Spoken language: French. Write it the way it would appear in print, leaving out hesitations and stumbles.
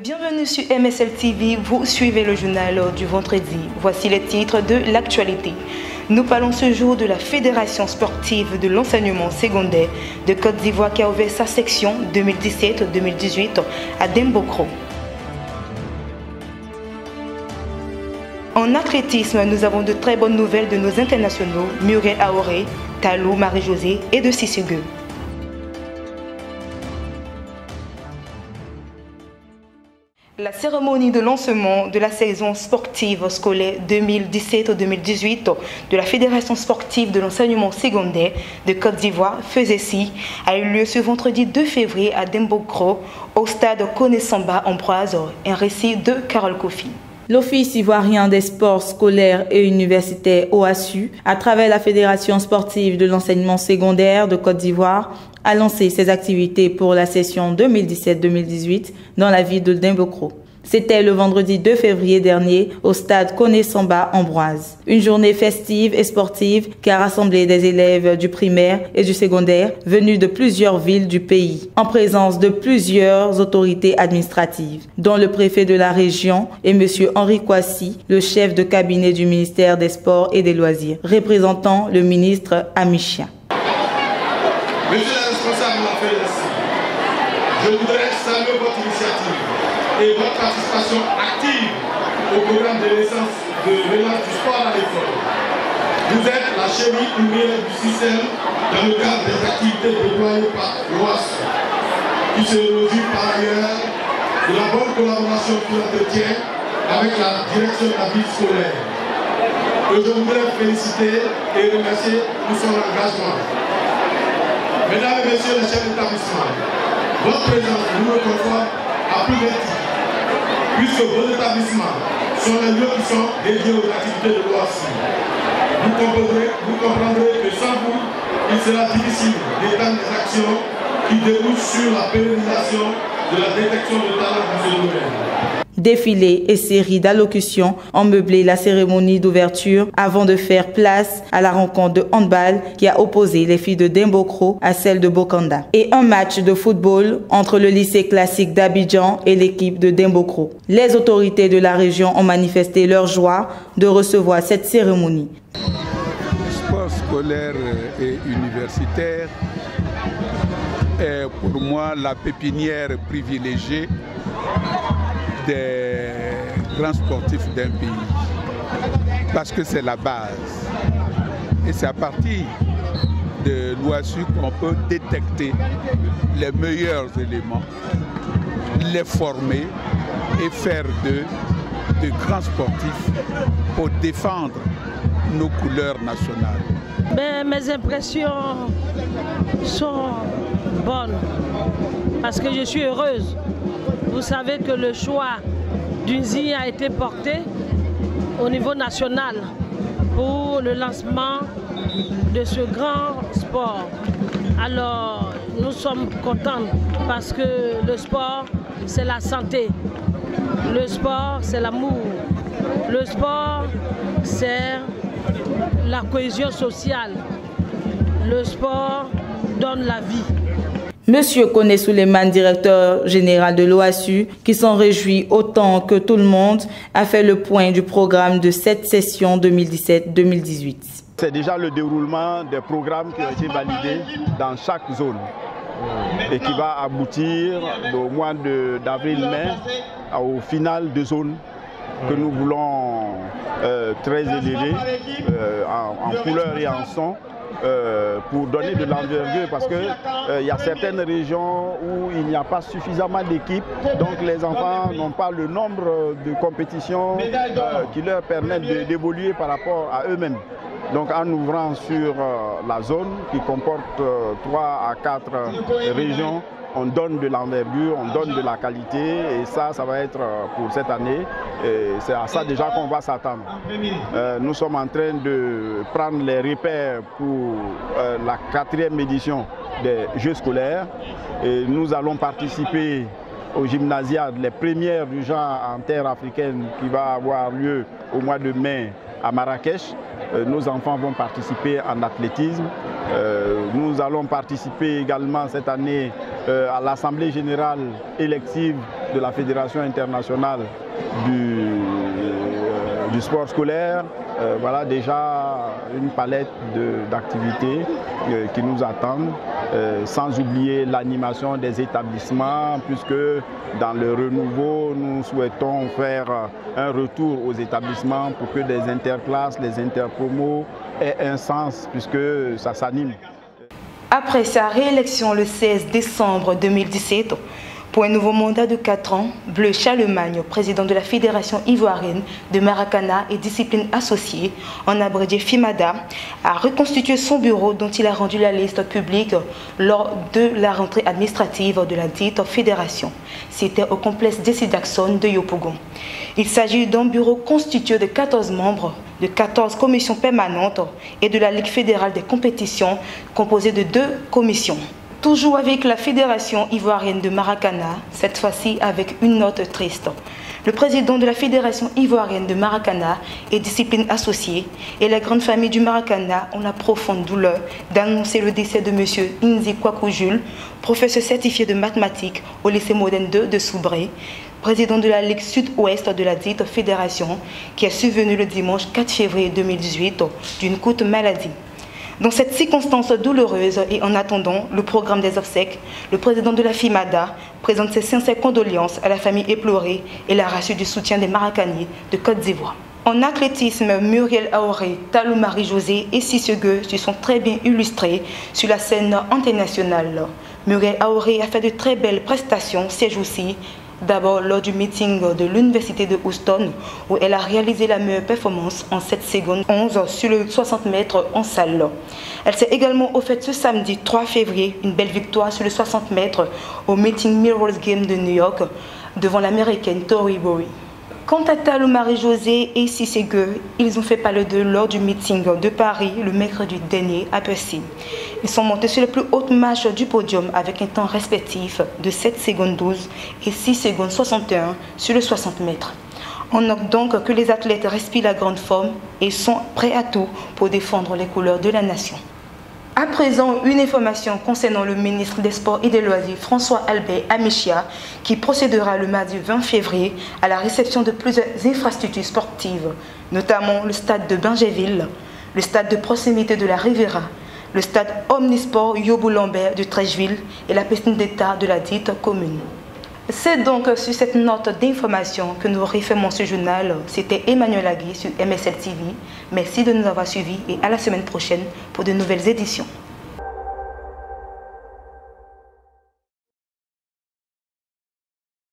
Bienvenue sur MSL TV, vous suivez le journal du vendredi. Voici les titres de l'actualité. Nous parlons ce jour de la Fédération sportive de l'enseignement secondaire de Côte d'Ivoire qui a ouvert sa section 2017-2018 à Dembokro. En athlétisme, nous avons de très bonnes nouvelles de nos internationaux Muriel Aoré, Talou Marie-Josée et de Sissugue. La cérémonie de lancement de la saison sportive scolaire 2017-2018 de la Fédération sportive de l'enseignement secondaire de Côte d'Ivoire, FESESI, a eu lieu ce vendredi 2 février à Dembokro, au stade Koné-Samba Ambroise, un récit de Carole Kofi. L'Office ivoirien des sports scolaires et universitaires OASU, à travers la Fédération sportive de l'enseignement secondaire de Côte d'Ivoire, a lancé ses activités pour la session 2017-2018 dans la ville de Dembokro. C'était le vendredi 2 février dernier au stade Koné-Samba Ambroise. Une journée festive et sportive qui a rassemblé des élèves du primaire et du secondaire venus de plusieurs villes du pays, en présence de plusieurs autorités administratives, dont le préfet de la région et M. Henri Kouassi, le chef de cabinet du ministère des Sports et des Loisirs, représentant le ministre Amichia. Monsieur le responsable de la FEDESI, je voudrais saluer votre initiative et votre participation active au programme de l'essence de mélange du sport à l'école. Vous êtes la cheville ouvrière du système dans le cadre des activités déployées par l'OASU, qui se réjouit par ailleurs de la bonne collaboration qu'il entretient avec la direction de la vie scolaire. Et je voudrais féliciter et remercier pour son engagement. Mesdames et messieurs les chefs d'établissement, votre présence nous le conforte à plus d'un titre, puisque vos établissements sont les lieux qui sont dédiés aux activités de l'OASU. Vous comprendrez que sans vous, il sera difficile d'étendre des actions qui débouchent sur la pérennisation de la détection de talents dans ce domaine. Défilés et séries d'allocutions ont meublé la cérémonie d'ouverture avant de faire place à la rencontre de handball qui a opposé les filles de Dembokro à celles de Bokanda et un match de football entre le lycée classique d'Abidjan et l'équipe de Dembokro. Les autorités de la région ont manifesté leur joie de recevoir cette cérémonie. Le sport scolaire et universitaire est pour moi la pépinière privilégiée des grands sportifs d'un pays, parce que c'est la base. Et c'est à partir de l'OASU qu'on peut détecter les meilleurs éléments, les former et faire d'eux de grands sportifs pour défendre nos couleurs nationales. Mes impressions sont bonnes parce que je suis heureuse. Vous savez que le choix d'Unzi a été porté au niveau national pour le lancement de ce grand sport. Alors, nous sommes contents parce que le sport, c'est la santé. Le sport, c'est l'amour. Le sport, c'est la cohésion sociale. Le sport donne la vie. Monsieur Koné Souleymane, directeur général de l'OASU, qui s'en réjouit autant que tout le monde, a fait le point du programme de cette session 2017-2018. C'est déjà le déroulement des programmes qui ont été validés dans chaque zone et qui va aboutir au mois d'avril-mai au final de zone que nous voulons très élevées en couleur et en son. Pour donner de l'envergure parce qu'il y a certaines régions où il n'y a pas suffisamment d'équipes, donc les enfants n'ont pas le nombre de compétitions qui leur permettent d'évoluer par rapport à eux-mêmes. Donc en ouvrant sur la zone qui comporte 3 à 4 régions, on donne de l'envergure, on donne de la qualité et ça va être pour cette année. C'est à ça déjà qu'on va s'attendre. Nous sommes en train de prendre les repères pour la 4e édition des Jeux scolaires. Et nous allons participer aux gymnasiades, les premières du genre en terre africaine qui va avoir lieu au mois de mai à Marrakech. Nos enfants vont participer en athlétisme. Nous allons participer également cette année à l'Assemblée générale élective de la Fédération internationale du sport scolaire. Voilà déjà une palette d'activités qui nous attendent, sans oublier l'animation des établissements, puisque dans le renouveau, nous souhaitons faire un retour aux établissements pour que les interclasses, les interpromos aient un sens, puisque ça s'anime. Après sa réélection le 16 décembre 2017, pour un nouveau mandat de 4 ans, Bleu Charlemagne, président de la Fédération ivoirienne de Maracana et disciplines associées, en abrégé FIMADA, a reconstitué son bureau dont il a rendu la liste publique lors de la rentrée administrative de la dite fédération. C'était au complexe Desidaxon de Yopougon. Il s'agit d'un bureau constitué de 14 membres, de 14 commissions permanentes et de la Ligue fédérale des compétitions composée de 2 commissions. Toujours avec la Fédération ivoirienne de Maracana, cette fois-ci avec une note triste. Le président de la Fédération ivoirienne de Maracana et disciplines associées et la grande famille du Maracana ont la profonde douleur d'annoncer le décès de M. Inzi Kwaku Jules, professeur certifié de mathématiques au lycée moderne 2 de Soubré, président de la Ligue Sud-Ouest de la dite fédération, qui est survenu le dimanche 4 février 2018 d'une courte maladie. Dans cette circonstance douloureuse et en attendant le programme des obsèques, le président de la FIMADA présente ses sincères condoléances à la famille éplorée et la reçu du soutien des Maracaniers de Côte d'Ivoire. En athlétisme, Muriel Aoré, Talou Marie-Josée et Sissegeu se sont très bien illustrés sur la scène internationale. Muriel Aoré a fait de très belles prestations ces jours-ci. D'abord lors du meeting de l'Université de Houston où elle a réalisé la meilleure performance en 7 secondes 11 sur le 60 mètres en salle. Elle s'est également offerte ce samedi 3 février une belle victoire sur le 60 mètres au meeting Mirror's Game de New York devant l'américaine Tori Bowie. Quant à Talou Marie-Josée et Sissegeu, ils ont fait parler d'eux lors du meeting de Paris le mercredi dernier à Percy. Ils sont montés sur les plus hautes marches du podium avec un temps respectif de 7 secondes 12 et 6 secondes 61 sur le 60 mètres. On note donc que les athlètes respirent la grande forme et sont prêts à tout pour défendre les couleurs de la nation. À présent, une information concernant le ministre des Sports et des Loisirs, François-Albert Amichia, qui procédera le mardi 20 février à la réception de plusieurs infrastructures sportives, notamment le stade de Bingerville, le stade de proximité de la Riviera, le stade Omnisport Yobou-Lambert de Trècheville et la piscine d'État de la dite commune. C'est donc sur cette note d'information que nous refermons ce journal. C'était Emmanuel Agui sur MSL TV. Merci de nous avoir suivis et à la semaine prochaine pour de nouvelles éditions.